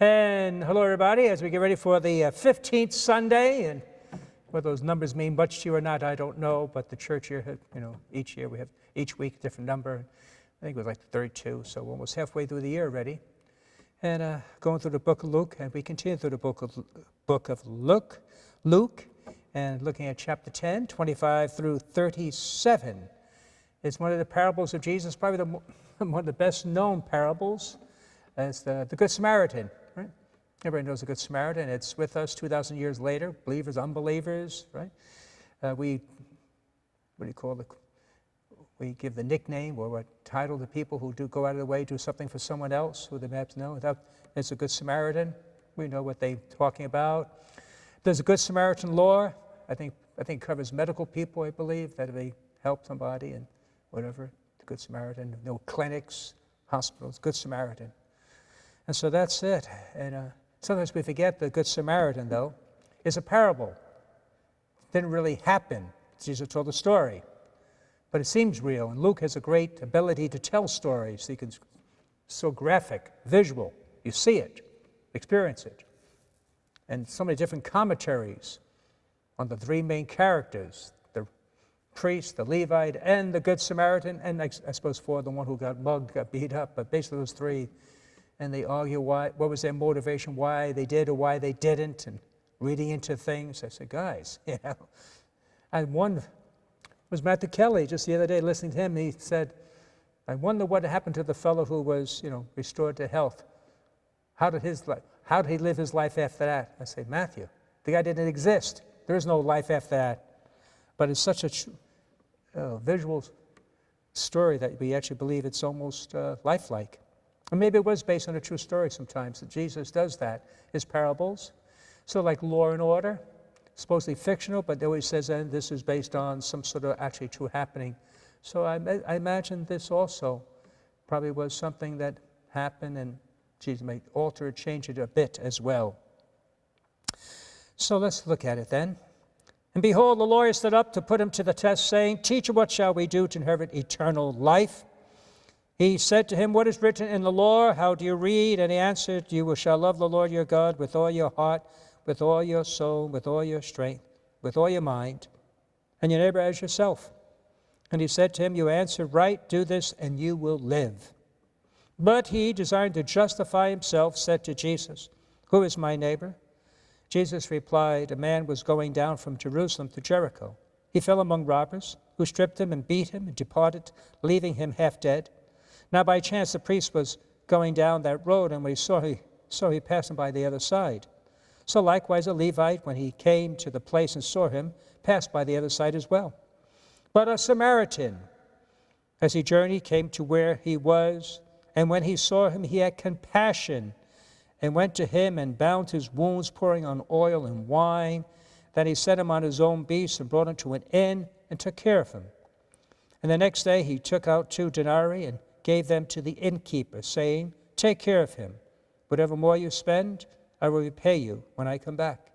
And hello, everybody, as we get ready for the 15th Sunday. And what those numbers mean much to you or not, I don't know. But the church here, each year we have each week a different number. I think it was like 32, so we're almost halfway through the year already. And going through the book of Luke, and we continue through the book of Luke, and looking at chapter 10, 25 through 37. It's one of the parables of Jesus, probably one of the best known parables. It's the Good Samaritan. Right? Everybody knows the Good Samaritan. It's with us 2,000 years later, believers, unbelievers, right? We give the nickname or a title to people who do go out of the way, do something for someone else who they perhaps know. It's a Good Samaritan. We know what they're talking about. There's a Good Samaritan law. I think it covers medical people, I believe, that if they help somebody and whatever, the Good Samaritan. No clinics, hospitals, Good Samaritan. And so that's it. And sometimes we forget the Good Samaritan, though, is a parable. It didn't really happen. Jesus told the story. But it seems real. And Luke has a great ability to tell stories. So graphic, visual. You see it, experience it. And so many different commentaries on the three main characters, the priest, the Levite, and the Good Samaritan. And I suppose the one who got mugged, got beat up. But basically those three. And they argue what was their motivation, why they did or why they didn't, and reading into things. I said, guys, and one was Matthew Kelly just the other day, listening to him. He said, I wonder what happened to the fellow who was, restored to health. How did he live his life after that? I say, Matthew, the guy didn't exist. There is no life after that. But it's such a visual story that we actually believe it's almost lifelike. And maybe it was based on a true story sometimes, that Jesus does that, his parables. So like Law and Order, supposedly fictional, but it always says that this is based on some sort of actually true happening. So I imagine this also probably was something that happened, and Jesus may alter or change it a bit as well. So let's look at it then. And behold, the lawyer stood up to put him to the test, saying, Teacher, what shall we do to inherit eternal life? He said to him, What is written in the law? How do you read? And he answered, You shall love the Lord your God with all your heart, with all your soul, with all your strength, with all your mind, and your neighbor as yourself. And he said to him, You answered right, do this, and you will live. But he, desiring to justify himself, said to Jesus, Who is my neighbor? Jesus replied, A man was going down from Jerusalem to Jericho. He fell among robbers, who stripped him and beat him and departed, leaving him half dead. Now by chance the priest was going down that road, and when he saw he passing by the other side. So likewise a Levite, when he came to the place and saw him, passed by the other side as well. But a Samaritan, as he journeyed, came to where he was, and when he saw him, he had compassion, and went to him and bound his wounds, pouring on oil and wine. Then he set him on his own beast and brought him to an inn and took care of him. And the next day he took out 2 denarii and gave them to the innkeeper, saying, Take care of him. Whatever more you spend, I will repay you when I come back.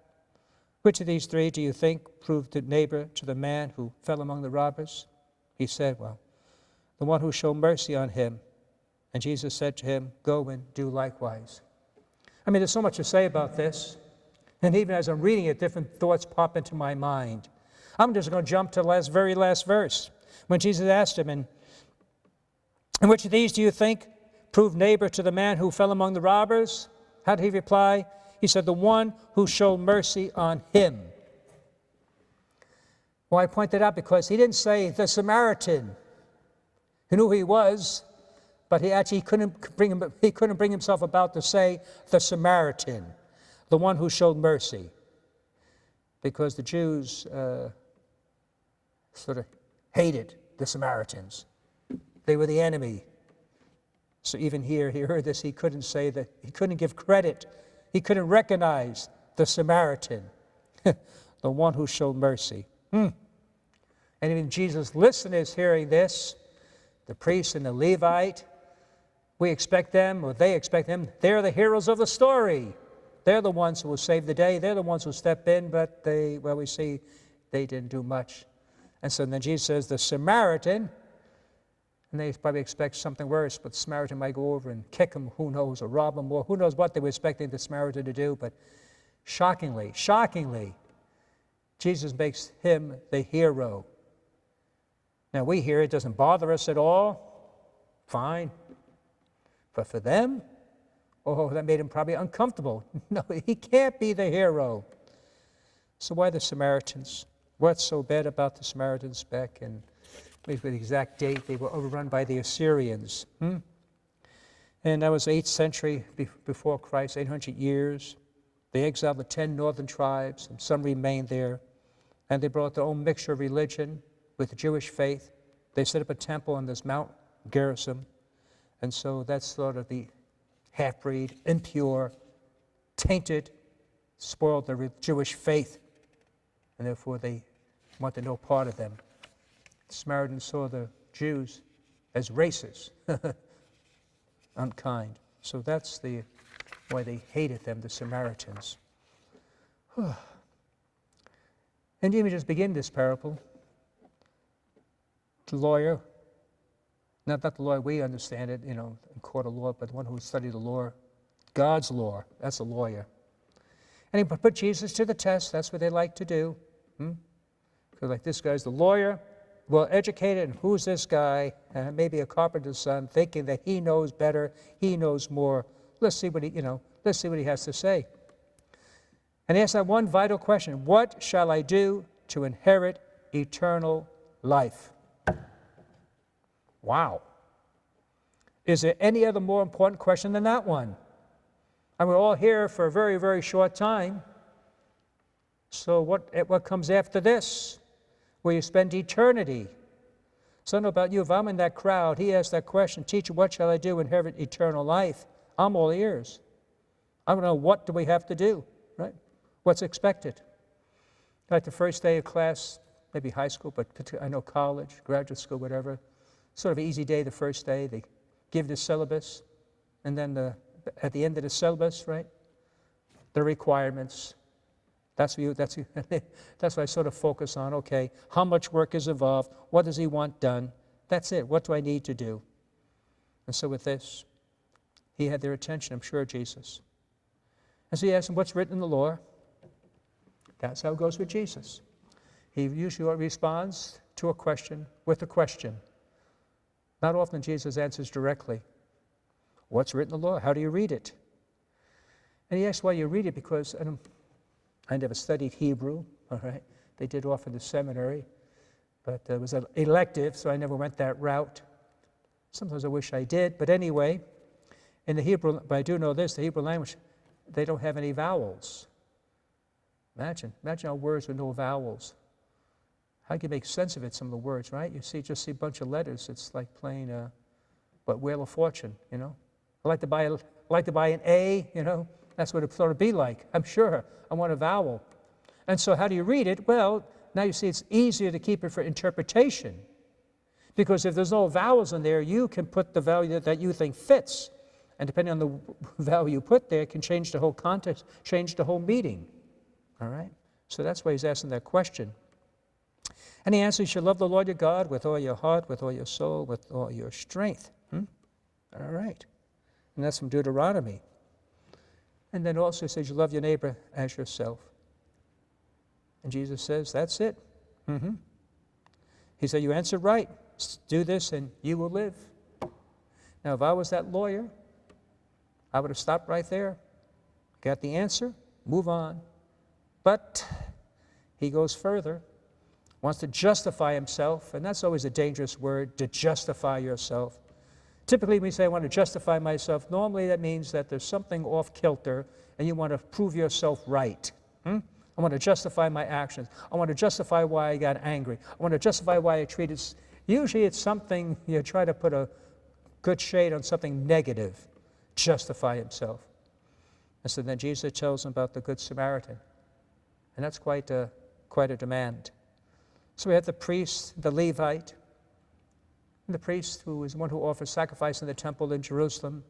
Which of these 3 do you think proved the neighbor to the man who fell among the robbers? He said, Well, the one who showed mercy on him. And Jesus said to him, Go and do likewise. I mean, there's so much to say about this. And even as I'm reading it, different thoughts pop into my mind. I'm just going to jump to the very last verse. When Jesus asked him, And which of these do you think proved neighbor to the man who fell among the robbers? How did he reply? He said, The one who showed mercy on him. Well, I point that out because he didn't say the Samaritan. He knew who he was, but he couldn't bring himself about to say the Samaritan, the one who showed mercy. Because the Jews sort of hated the Samaritans. They were the enemy. So even here, he heard this, he couldn't say that, he couldn't give credit. He couldn't recognize the Samaritan, the one who showed mercy. And even Jesus' listeners hearing this, the priest and the Levite, we expect them, or they expect them, they're the heroes of the story. They're the ones who will save the day. They're the ones who step in, but we see they didn't do much. And so then Jesus says, the Samaritan, And they probably expect something worse, but the Samaritan might go over and kick him, who knows, or rob him, or who knows what they were expecting the Samaritan to do. But shockingly, Jesus makes him the hero. Now we hear it doesn't bother us at all. Fine. But for them, oh, that made him probably uncomfortable. No, he can't be the hero. So why the Samaritans? What's so bad about the Samaritans back in, maybe the exact date, they were overrun by the Assyrians. And that was 8th century before Christ, 800 years. They exiled the 10 northern tribes, and some remained there. And they brought their own mixture of religion with the Jewish faith. They set up a temple on this Mount Gerizim. And so that's sort of the half-breed, impure, tainted, spoiled the Jewish faith. And therefore they wanted no part of them. The Samaritans saw the Jews as racist, unkind. So that's why they hated them, the Samaritans. And even just begin this parable. The lawyer, not the lawyer we understand it, in court of law, but the one who studied the law, God's law, that's a lawyer. And he put Jesus to the test. That's what they like to do. Because like this guy's the lawyer, well educated, and who's this guy? Maybe a carpenter's son, thinking that he knows better, he knows more. Let's see what he has to say. And he asked that one vital question: what shall I do to inherit eternal life? Wow. Is there any other more important question than that one? And we're all here for a very, very short time. So what comes after this? Where you spend eternity. So I don't know about you, if I'm in that crowd, he asked that question, teacher, what shall I do to inherit eternal life? I'm all ears. I don't know, what do we have to do, right? What's expected? Like the first day of class, maybe high school, but I know college, graduate school, whatever. Sort of an easy day the first day. They give the syllabus, and then at the end of the syllabus, right, the requirements. That's what I sort of focus on. Okay, how much work is involved? What does he want done? That's it. What do I need to do? And so with this, he had their attention, I'm sure, Jesus. And so he asked them, what's written in the law? That's how it goes with Jesus. He usually responds to a question with a question. Not often Jesus answers directly. What's written in the law? How do you read it? And he asks why you read it, because I never studied Hebrew, all right? They did offer the seminary, but it was an elective, so I never went that route. Sometimes I wish I did, but anyway, in the Hebrew, but I do know this, the Hebrew language, they don't have any vowels. Imagine how words with no vowels. How can you make sense of it, some of the words, right? Just see a bunch of letters. It's like playing Wheel of Fortune, I like to buy an A, That's what it sort of be like, I'm sure. I want a vowel. And so how do you read it? Well, now you see it's easier to keep it for interpretation. Because if there's no vowels in there, you can put the value that you think fits. And depending on the value you put there, it can change the whole context, change the whole meaning. All right? So that's why he's asking that question. And he answers, you should love the Lord your God with all your heart, with all your soul, with all your strength. All right. And that's from Deuteronomy. And then also he says, you love your neighbor as yourself. And Jesus says, that's it. He said, you answered right. Do this and you will live. Now, if I was that lawyer, I would have stopped right there, got the answer, move on. But he goes further, wants to justify himself, and that's always a dangerous word, to justify yourself. Typically, when you say, I want to justify myself, normally that means that there's something off kilter and you want to prove yourself right. I want to justify my actions. I want to justify why I got angry. I want to justify why I treated. Usually it's something, you try to put a good shade on something negative, justify himself. And so then Jesus tells him about the Good Samaritan. And that's quite a demand. So we have the priest, the Levite, and the priest, who is the one who offers sacrifice in the temple in Jerusalem.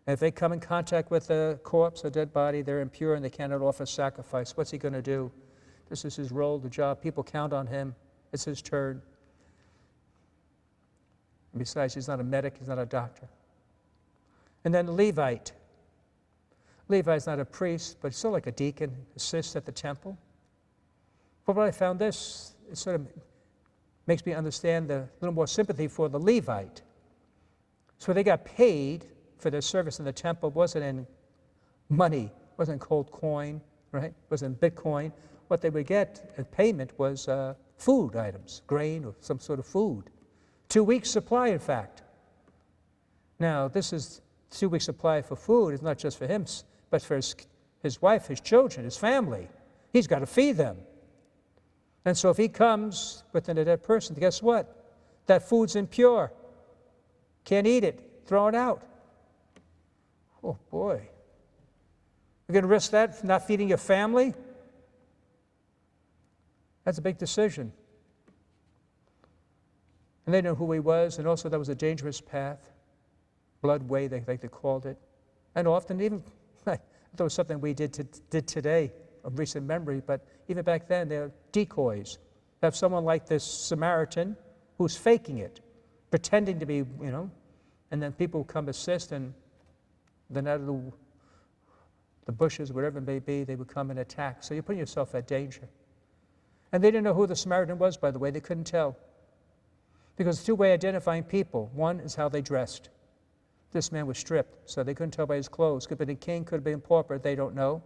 And if they come in contact with a corpse, a dead body, they're impure and they cannot offer sacrifice. What's he going to do? This is his role, the job. People count on him. It's his turn. And besides, he's not a medic, he's not a doctor. And then the Levite. Levi's not a priest, but still like a deacon, assists at the temple. But when I found this, it sort of makes me understand a little more sympathy for the Levite. So they got paid for their service in the temple. It wasn't in money, wasn't in cold coin, right? It wasn't in Bitcoin. What they would get in payment was food items, grain or some sort of food. 2 weeks supply, in fact. Now, this is 2 weeks supply for food. It's not just for him, but for his wife, his children, his family. He's got to feed them. And so if he comes within a dead person, guess what? That food's impure. Can't eat it. Throw it out. Oh, boy. You're going to risk that, not feeding your family? That's a big decision. And they knew who he was, and also that was a dangerous path. Blood way, they called it. And often even, that was something we did today, of recent memory, but even back then, they're decoys. Have someone like this Samaritan who's faking it, pretending to be, and then people come assist, and then out of the bushes, whatever it may be, they would come and attack. So you're putting yourself at danger. And they didn't know who the Samaritan was, by the way. They couldn't tell. Because there's two ways of identifying people. One is how they dressed. This man was stripped, so they couldn't tell by his clothes. Could have been a king, could have been a pauper, they don't know.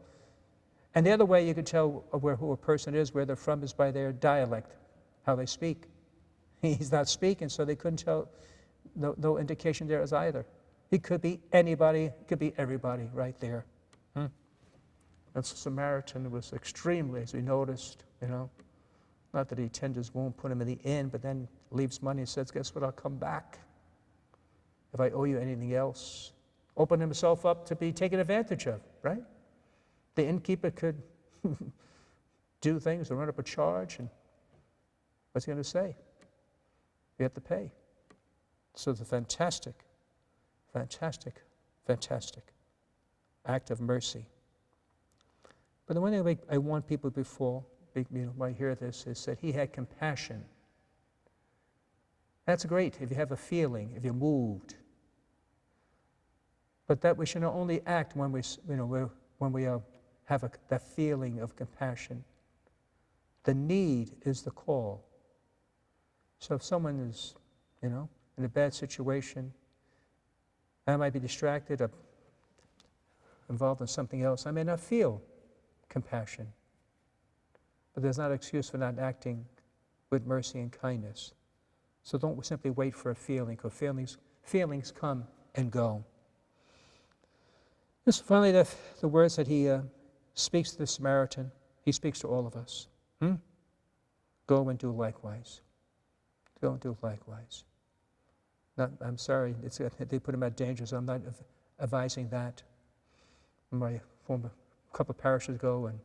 And the other way you could tell who a person is, where they're from, is by their dialect, how they speak. He's not speaking, so they couldn't tell, no indication there as either. He could be anybody, could be everybody right there. And the Samaritan was extremely, as we noticed, not that he tended his wound, put him in the inn, but then leaves money and says, guess what, I'll come back if I owe you anything else. Open himself up to be taken advantage of, right? The innkeeper could do things and run up a charge, and what's he going to say? You have to pay. So it's a fantastic, fantastic, fantastic act of mercy. But the one thing I want people before, when I hear this, is that he had compassion. That's great if you have a feeling, if you're moved. But that we should not only act when we have that feeling of compassion. The need is the call. So if someone is, in a bad situation, I might be distracted or involved in something else, I may not feel compassion. But there's not an excuse for not acting with mercy and kindness. So don't simply wait for a feeling, because feelings come and go. This finally, the words that he speaks to the Samaritan, he speaks to all of us. Go and do likewise. Go and do likewise. I'm sorry, they put him at danger, so I'm not advising that. My former couple of parishes ago, and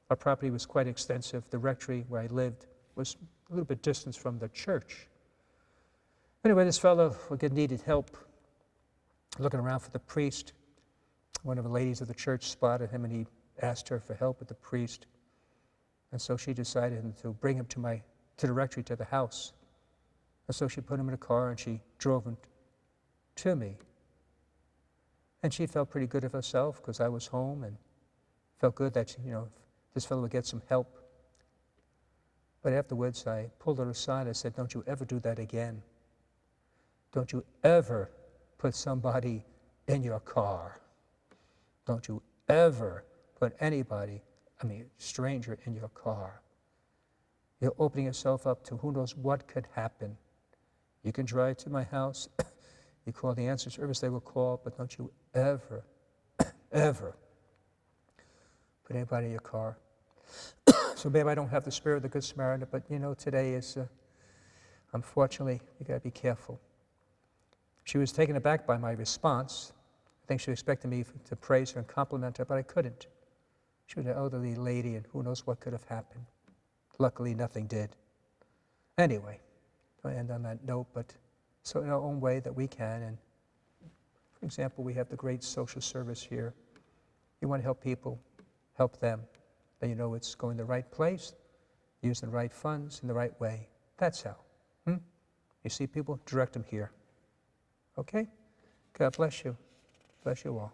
our property was quite extensive. The rectory where I lived was a little bit distant from the church. Anyway, this fellow needed help looking around for the priest. One of the ladies of the church spotted him, and he asked her for help with the priest. And so she decided to bring him to the rectory, to the house. And so she put him in a car, and she drove him to me. And she felt pretty good of herself, because I was home, and felt good that, this fellow would get some help. But afterwards, I pulled her aside. I said, don't you ever do that again. Don't you ever put somebody in your car. Don't you ever put stranger in your car. You're opening yourself up to who knows what could happen. You can drive to my house. You call the answer service, they will call, but don't you ever, ever put anybody in your car. So maybe I don't have the spirit of the Good Samaritan, but today is, unfortunately, you got to be careful. She was taken aback by my response. I think she expected me to praise her and compliment her, but I couldn't. She was an elderly lady, and who knows what could have happened. Luckily, nothing did. Anyway, I'll end on that note, but so in our own way that we can. And for example, we have the great social service here. You want to help people, help them. Then it's going the right place, using the right funds in the right way. That's how. You see people, direct them here. Okay? God bless you. Bless you all.